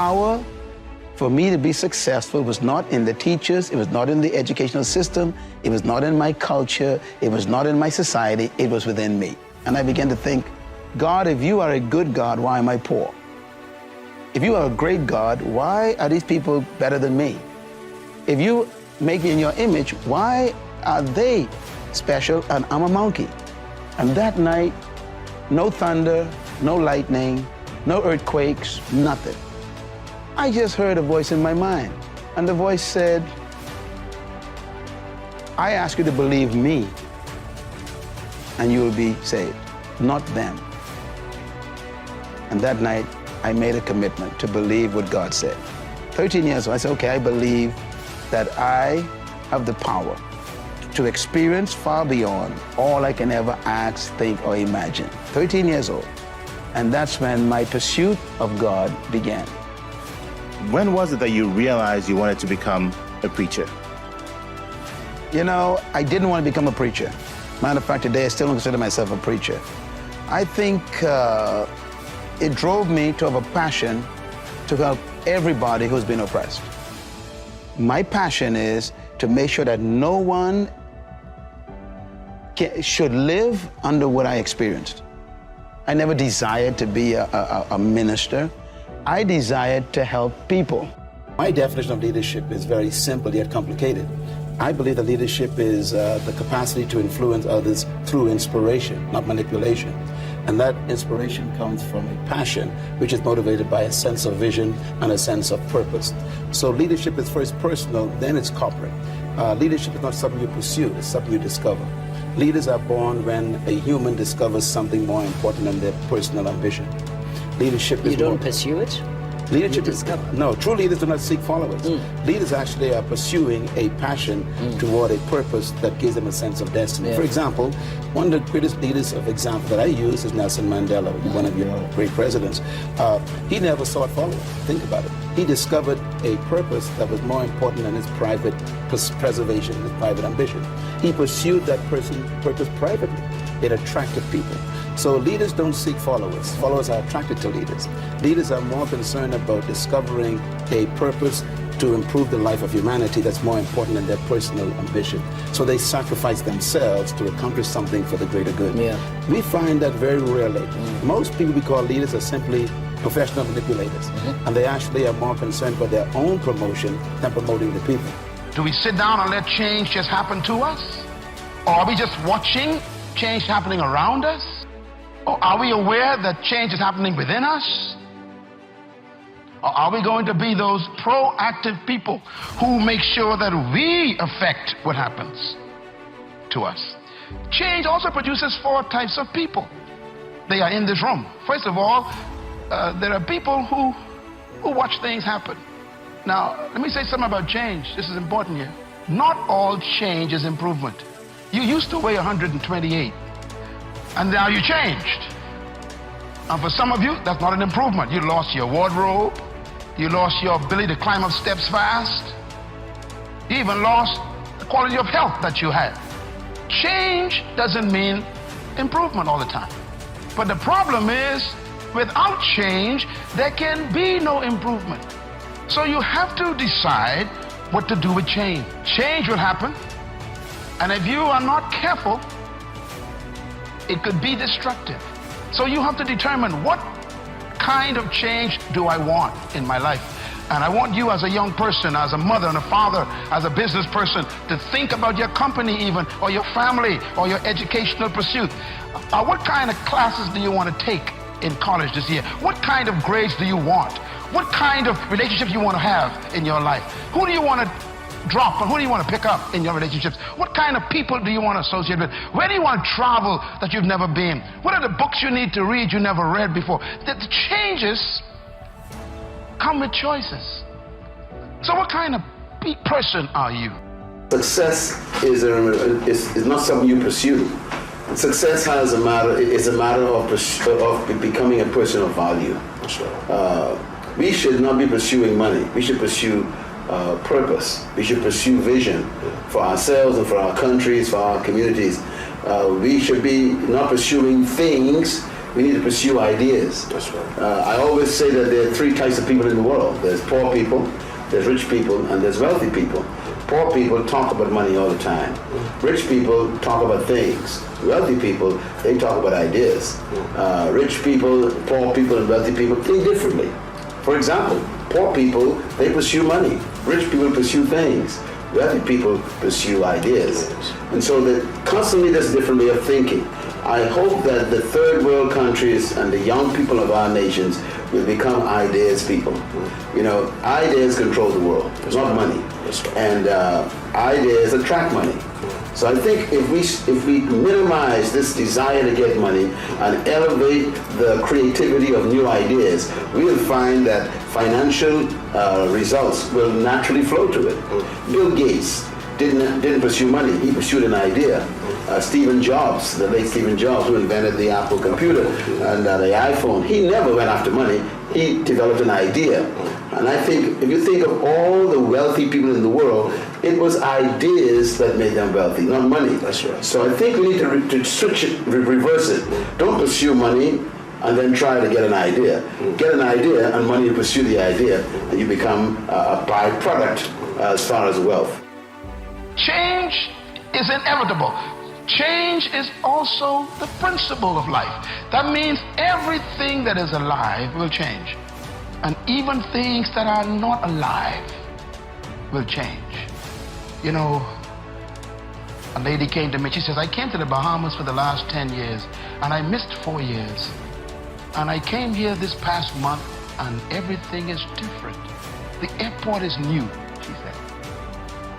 power for me to be successful was not in the teachers, it was not in the educational system, it was not in my culture, it was not in my society, it was within me. And I began to think, God, if you are a good God, why am I poor? If you are a great God, why are these people better than me? If you make me in your image, why are they special and I'm a monkey? And that night, no thunder, no lightning, no earthquakes, nothing. I just heard a voice in my mind, and the voice said, I ask you to believe me, and you will be saved, not them. And that night, I made a commitment to believe what God said. 13 years ago, I said, okay, I believe that I have the power to experience far beyond all I can ever ask, think, or imagine. 13 years old. And that's when my pursuit of God began. When was it that you realized you wanted to become a preacher? You know, I didn't want to become a preacher. Matter of fact, today I still don't consider myself a preacher. I think it drove me to have a passion to help everybody who's been oppressed. My passion is to make sure that no one should live under what I experienced. I never desired to be a minister. I desired to help people. My definition of leadership is very simple yet complicated. I believe that leadership is the capacity to influence others through inspiration, not manipulation. And that inspiration comes from a passion which is motivated by a sense of vision and a sense of purpose. So leadership is first personal, then it's corporate. Leadership is not something you pursue, it's something you discover. Leaders are born when a human discovers something more important than their personal ambition. Leadership is You don't pursue it? Leadership is no. True leaders do not seek followers. Leaders actually are pursuing a passion toward a purpose that gives them a sense of destiny. Yeah. For example, one of the greatest leaders of example that I use is Nelson Mandela, one of your great presidents. He never sought followers. Think about it. He discovered a purpose that was more important than his private preservation, his private ambition. He pursued that purpose privately. It attracted people. So leaders don't seek followers. Followers are attracted to leaders. Leaders are more concerned about discovering a purpose to improve the life of humanity that's more important than their personal ambition. So they sacrifice themselves to accomplish something for the greater good. Yeah. We find that very rarely. Most people we call leaders are simply professional manipulators. And they actually are more concerned about their own promotion than promoting the people. Do we sit down and let change just happen to us? Or are we just watching change happening around us? Or are we aware that change is happening within us? Or are we going to be those proactive people who make sure that we affect what happens to us? Change also produces 4 types of people. They are in this room. First of all, there are people who watch things happen. Now, let me say something about change. This is important here. Not all change is improvement. You used to weigh 128. And now you changed. And for some of you, that's not an improvement. You lost your wardrobe. You lost your ability to climb up steps fast. You even lost the quality of health that you had. Change doesn't mean improvement all the time. But the problem is, without change, there can be no improvement. So you have to decide what to do with change. Change will happen. And if you are not careful, it could be destructive. So you have to determine what kind of change do I want in my life. And I want you as a young person, as a mother and a father, as a business person, to think about your company even, or your family, or your educational pursuit. What kind of classes do you want to take in college this year? What kind of grades do you want? What kind of relationships you want to have in your life? Who do you want to drop and who do you want to pick up in your relationships? What kind of people do you want to associate with? Where do you want to travel that you've never been? What are the books you need to read you never read before? The changes come with choices. So what kind of person are you? Success is not something you pursue. Success is a matter of becoming a person of value. We should not be pursuing money. We should pursue purpose. We should pursue vision for ourselves and for our countries, for our communities. We should be not pursuing things. We need to pursue ideas. That's right. I always say that there are three types of people in the world. There's poor people, there's rich people, and there's wealthy people. Poor people talk about money all the time. Rich people talk about things. Wealthy people, they talk about ideas. Rich people, poor people, and wealthy people think differently. For example, poor people, they pursue money. Rich people pursue things. Wealthy people pursue ideas. And so constantly there's a different way of thinking. I hope that the third world countries and the young people of our nations will become ideas people. You know, ideas control the world, not money. And ideas attract money. So I think if we minimize this desire to get money and elevate the creativity of new ideas, we'll find that financial results will naturally flow to it. Bill Gates didn't pursue money, he pursued an idea. Stephen Jobs, the late Stephen Jobs, who invented the Apple computer and the iPhone, he never went after money, he developed an idea. And I think, if you think of all the wealthy people in the world, it was ideas that made them wealthy, not money. That's right. So I think we need to switch it, reverse it. Don't pursue money and then try to get an idea. Get an idea and money to pursue the idea, and you become a byproduct as far as wealth. Change is inevitable. Change is also the principle of life. That means everything that is alive will change. And even things that are not alive will change. You know, a lady came to me, she says, I came to the Bahamas for the last 10 years and I missed 4 years. And I came here this past month and everything is different. The airport is new, she said.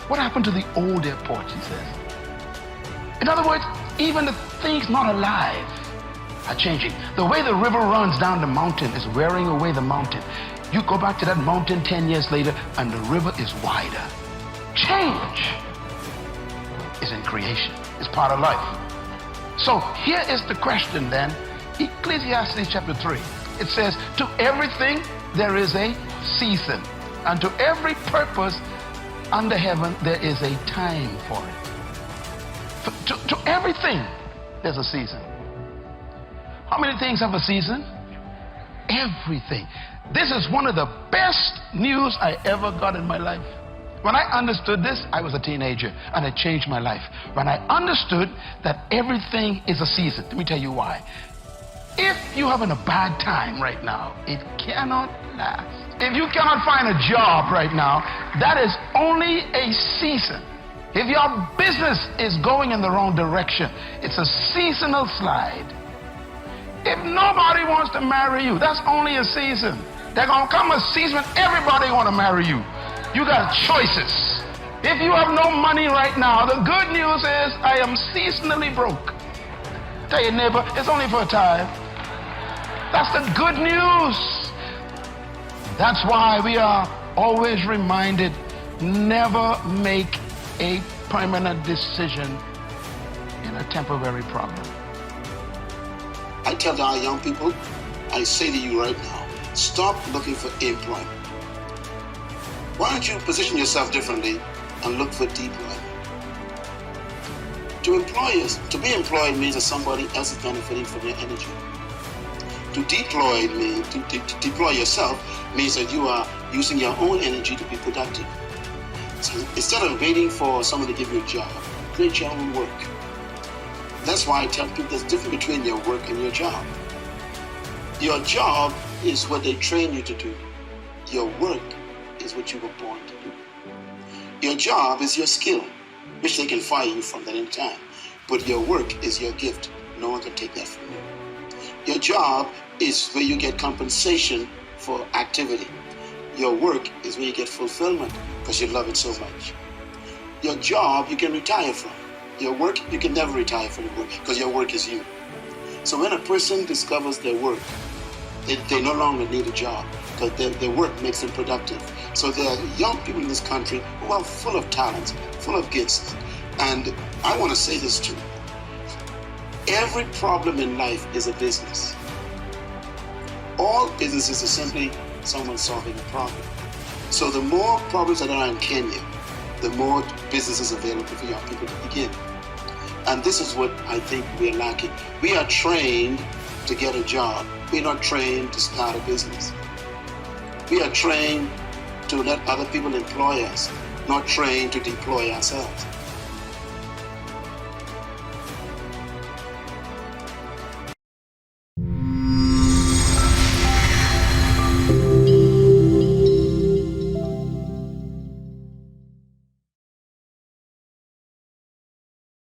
What happened to the old airport, she says. In other words, even the things not alive are changing. The way the river runs down the mountain is wearing away the mountain. You go back to that mountain 10 years later and the river is wider. Change is in creation. It's part of life. So here is the question then. Ecclesiastes chapter 3. It says, to everything there is a season, and to every purpose under heaven there is a time for it. To everything there's a season. How many things have a season? Everything. This is one of the best news I ever got in my life. When I understood this, I was a teenager and it changed my life. When I understood that everything is a season, let me tell you why. If you're having a bad time right now, it cannot last. If you cannot find a job right now, that is only a season. If your business is going in the wrong direction, it's a seasonal slide. If nobody wants to marry you, that's only a season. There's going to come a season when everybody want to marry you. You got choices. If you have no money right now, the good news is I am seasonally broke. Tell your neighbor, it's only for a time. That's the good news. That's why we are always reminded, never make a permanent decision in a temporary problem. I tell our young people, I say to you right now, stop looking for employment. Why don't you position yourself differently and look for deployment? To be employed means that somebody else is benefiting from your energy. To deploy yourself means that you are using your own energy to be productive. So instead of waiting for someone to give you a job, create your own work. That's why I tell people there's a difference between your work and your job. Your job is what they train you to do. Your work is what you were born to do. Your job is your skill, which they can fire you from at any time. But your work is your gift. No one can take that from you. Your job is where you get compensation for activity. Your work is where you get fulfillment because you love it so much. Your job you can retire from. Your work, you can never retire from your work because your work is you. So when a person discovers their work, they no longer need a job because their work makes them productive. So there are young people in this country who are full of talents, full of gifts. And I want to say this too. Every problem in life is a business. All businesses are simply someone solving a problem. So the more problems that are in Kenya, the more businesses available for young people to begin. And this is what I think we're lacking. We are trained to get a job. We're not trained to start a business. We are trained to let other people employ us, not trained to deploy ourselves.